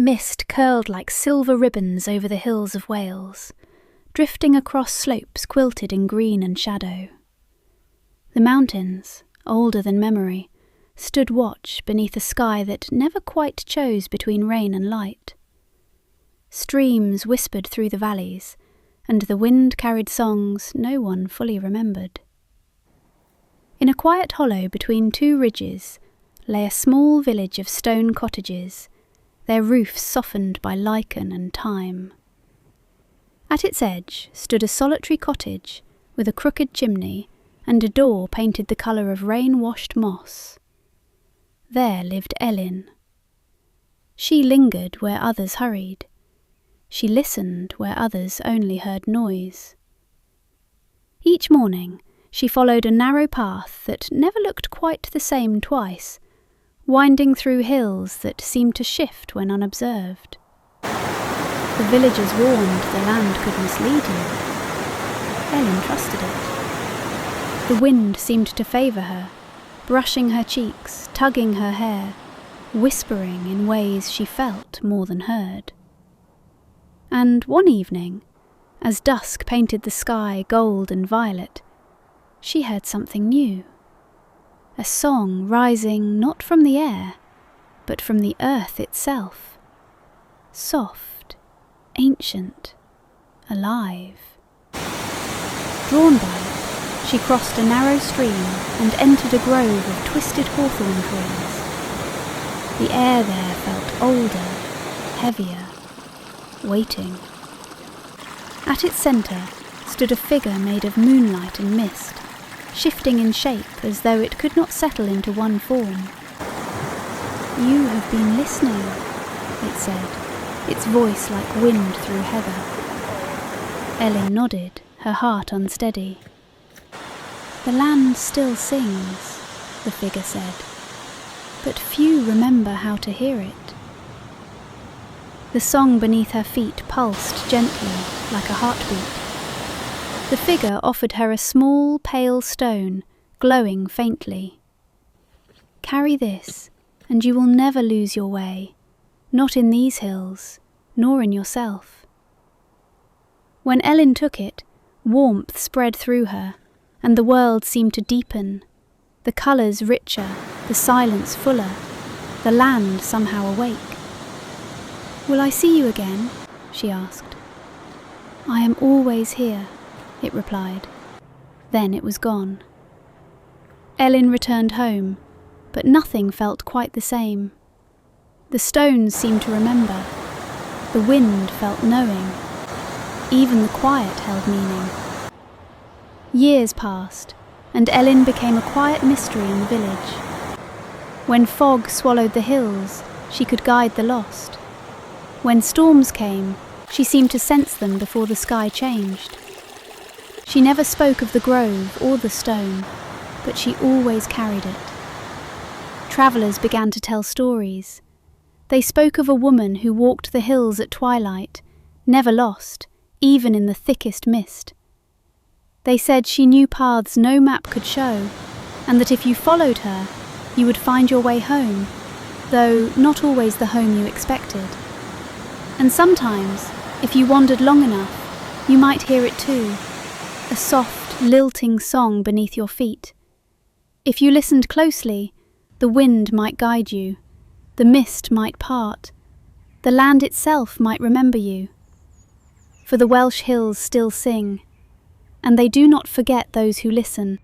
Mist curled like silver ribbons over the hills of Wales, drifting across slopes quilted in green and shadow. The mountains, older than memory, stood watch beneath a sky that never quite chose between rain and light. Streams whispered through the valleys, and the wind carried songs no one fully remembered. In a quiet hollow between two ridges lay a small village of stone cottages, their roofs softened by lichen and time. At its edge stood a solitary cottage with a crooked chimney and a door painted the colour of rain-washed moss. There lived Elin. She lingered where others hurried. She listened where others only heard noise. Each morning she followed a narrow path that never looked quite the same twice, winding through hills that seemed to shift when unobserved. The villagers warned the land could mislead you. Elin trusted it. The wind seemed to favour her, brushing her cheeks, tugging her hair, whispering in ways she felt more than heard. And one evening, as dusk painted the sky gold and violet, she heard something new. A song rising not from the air, but from the earth itself. Soft, ancient, alive. Drawn by it, she crossed a narrow stream and entered a grove of twisted hawthorn trees. The air there felt older, heavier, waiting. At its centre stood a figure made of moonlight and mist, shifting in shape as though it could not settle into one form. "You have been listening," it said, its voice like wind through heather. Elin nodded, her heart unsteady. "The land still sings," the figure said, "but few remember how to hear it." The song beneath her feet pulsed gently, like a heartbeat. The figure offered her a small, pale stone, glowing faintly. "Carry this, and you will never lose your way, not in these hills, nor in yourself." When Elin took it, warmth spread through her, and the world seemed to deepen, the colours richer, the silence fuller, the land somehow awake. "Will I see you again?" she asked. "I am always here," it replied. Then it was gone. Elin returned home, but nothing felt quite the same. The stones seemed to remember. The wind felt knowing. Even the quiet held meaning. Years passed, and Elin became a quiet mystery in the village. When fog swallowed the hills, she could guide the lost. When storms came, she seemed to sense them before the sky changed. She never spoke of the grove or the stone, but she always carried it. Travellers began to tell stories. They spoke of a woman who walked the hills at twilight, never lost, even in the thickest mist. They said she knew paths no map could show, and that if you followed her, you would find your way home, though not always the home you expected. And sometimes, if you wandered long enough, you might hear it too, a soft, lilting song beneath your feet. If you listened closely, the wind might guide you, the mist might part, the land itself might remember you. For the Welsh hills still sing, and they do not forget those who listen.